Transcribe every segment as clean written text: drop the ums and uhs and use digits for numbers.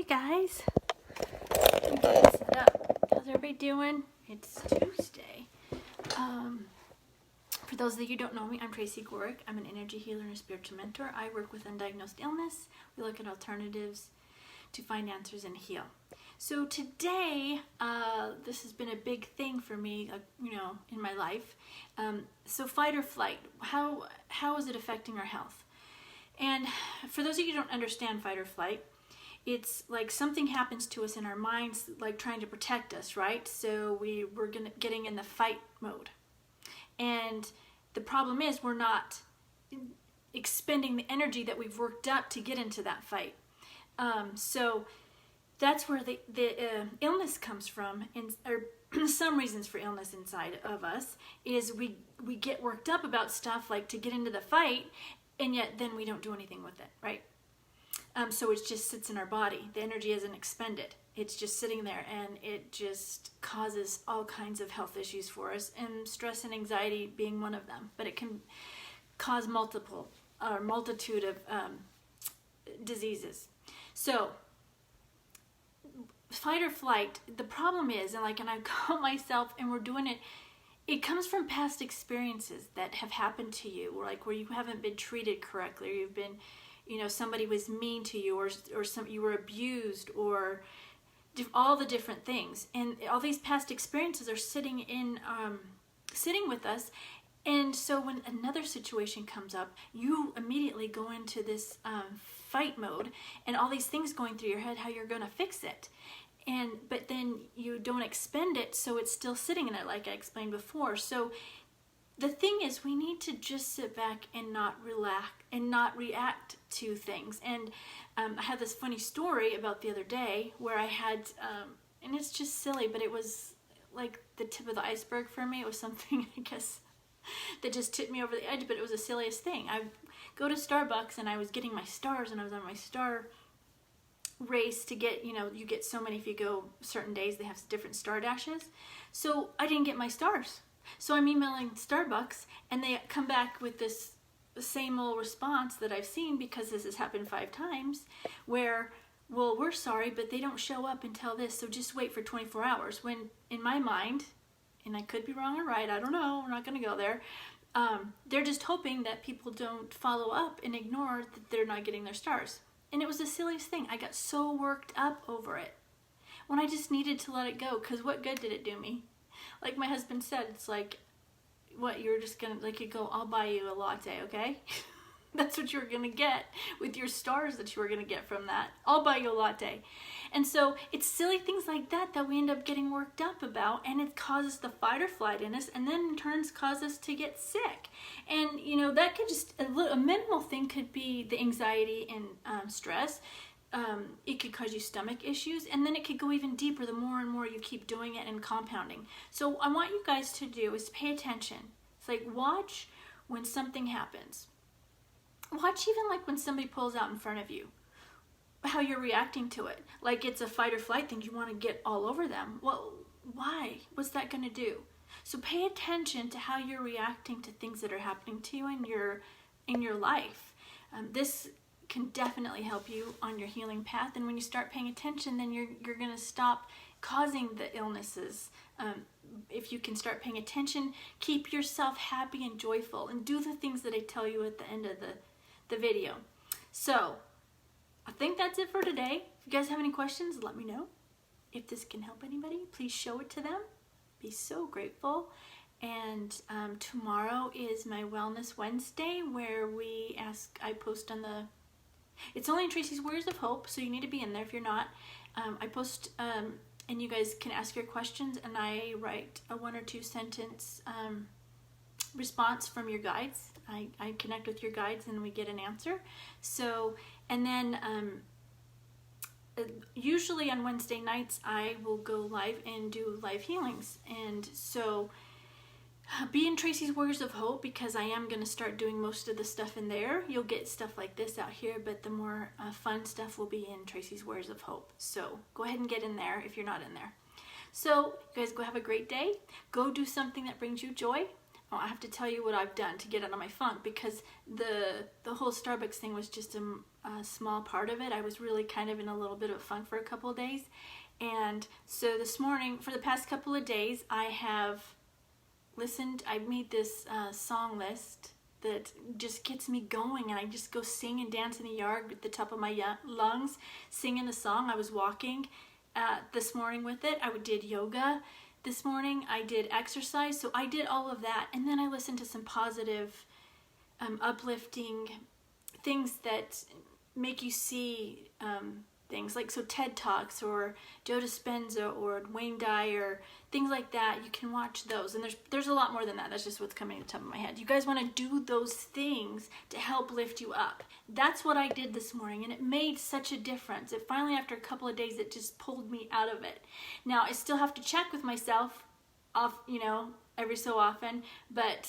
guys. Let me get this set up. How's everybody doing? It's Tuesday. For those of you who don't know me, I'm Tracy Gorick. I'm an energy healer and a spiritual mentor. I work with undiagnosed illness. We look at alternatives to find answers and heal. So today, this has been a big thing for me, in my life. So fight or flight, how is it affecting our health? And for those of you who don't understand fight or flight, it's like something happens to us in our minds, like trying to protect us, right? So we're getting in the fight mode. And the problem is we're not expending the energy that we've worked up to get into that fight. So that's where the illness comes from, or some reasons for illness inside of us is we get worked up about stuff like to get into the fight, and yet then we don't do anything with it, right? So it just sits in our body. The energy isn't expended. It's just sitting there, and it just causes all kinds of health issues for us, and stress and anxiety being one of them. But it can cause multitude of diseases. So fight or flight, the problem is, and I call myself, and we're doing it, it comes from past experiences that have happened to you, or like where you haven't been treated correctly, or you've been, somebody was mean to you, or you were abused, or all the different things. And all these past experiences are sitting with us. And so when another situation comes up, you immediately go into this fight mode, and all these things going through your head, how you're going to fix it. But then you don't expend it, so it's still sitting in it, like I explained before. So the thing is, we need to just sit back and not relax and not react to things. And I had this funny story about the other day where I had, and it's just silly, but it was like the tip of the iceberg for me. It was something, I guess, that just tipped me over the edge, but it was the silliest thing. I go to Starbucks, and I was getting my stars, and I was on my star race to get, you get so many if you go certain days, they have different star dashes. So I didn't get my stars. So I'm emailing Starbucks, and they come back with this same old response that I've seen, because this has happened 5 times, where, well, we're sorry, but they don't show up until this, so just wait for 24 hours. When in my mind, and I could be wrong or right, I don't know, we're not going to go there, they're just hoping that people don't follow up and ignore that they're not getting their stars. And it was the silliest thing. I got so worked up over it when I just needed to let it go, because what good did it do me? Like my husband said, it's like, what, you're just gonna, like, you go, I'll buy you a latte, okay? That's what you're gonna get with your stars that you were gonna get from that. I'll buy you a latte. And so it's silly things like that that we end up getting worked up about, and it causes the fight or flight in us, and then in turns cause us to get sick. And that could just, a minimal thing could be the anxiety and stress. It could cause you stomach issues, and then it could go even deeper the more and more you keep doing it and compounding. So I want you guys to do is pay attention. It's like, watch when something happens. Watch even like when somebody pulls out in front of you, how you're reacting to it. Like it's a fight or flight thing. You want to get all over them. Well, why? What's that going to do? So pay attention to how you're reacting to things that are happening to you in your life. This can definitely help you on your healing path. And when you start paying attention, then you're going to stop causing the illnesses. If you can start paying attention, keep yourself happy and joyful, and do the things that I tell you at the end of the video. So I think that's it for today. If you guys have any questions, let me know. If this can help anybody, please show it to them. Be so grateful. And tomorrow is my Wellness Wednesday, where I post on it's only in Tracy's Warriors of Hope, so you need to be in there if you're not. I post, and you guys can ask your questions, and I write a 1 or 2 sentence response from your guides. I connect with your guides, and we get an answer. So, and then usually on Wednesday nights, I will go live and do live healings. And so be in Tracy's Warriors of Hope, because I am going to start doing most of the stuff in there. You'll get stuff like this out here, but the more fun stuff will be in Tracy's Warriors of Hope. So go ahead and get in there if you're not in there. So you guys go have a great day. Go do something that brings you joy. I have to tell you what I've done to get out of my funk, because the whole Starbucks thing was just a small part of it. I was really kind of in a little bit of a funk for a couple of days. And so this morning, for the past couple of days, I have listened. I made this song list that just gets me going, and I just go sing and dance in the yard at the top of my lungs, singing the song. I was walking this morning with it. I did yoga this morning. I did exercise. So I did all of that, and then I listened to some positive, uplifting things that make you see things like, so TED Talks or Joe Dispenza or Wayne Dyer, things like that. You can watch those, and there's a lot more than that. That's just what's coming to the top of my head. You guys want to do those things to help lift you up. That's what I did this morning, and it made such a difference. It finally, after a couple of days, it just pulled me out of it. Now I still have to check with myself off, every so often, but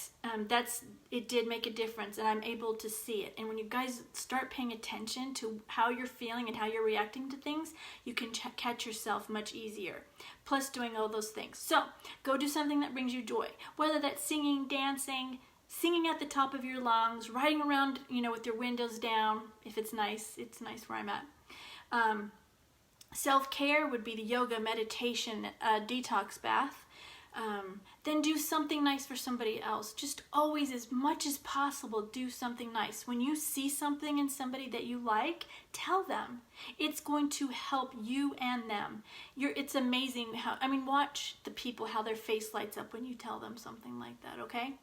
it did make a difference, and I'm able to see it. And when you guys start paying attention to how you're feeling and how you're reacting to things, you can catch yourself much easier. Plus doing all those things. So go do something that brings you joy, whether that's singing, dancing, singing at the top of your lungs, riding around, with your windows down. If it's nice where I'm at. Self-care would be the yoga, meditation, detox bath. Then do something nice for somebody else. Just always, as much as possible, do something nice. When you see something in somebody that you like, tell them. It's going to help you and them. It's amazing watch the people, how their face lights up when you tell them something like that, okay?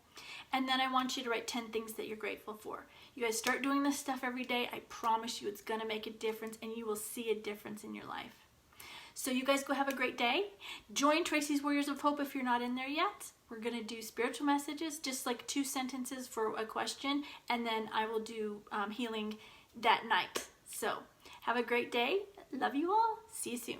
And then I want you to write 10 things that you're grateful for. You guys start doing this stuff every day. I promise you it's going to make a difference, and you will see a difference in your life. So you guys go have a great day. Join Tracy's Warriors of Hope if you're not in there yet. We're going to do spiritual messages, just like 2 sentences for a question, and then I will do healing that night. So have a great day. Love you all. See you soon.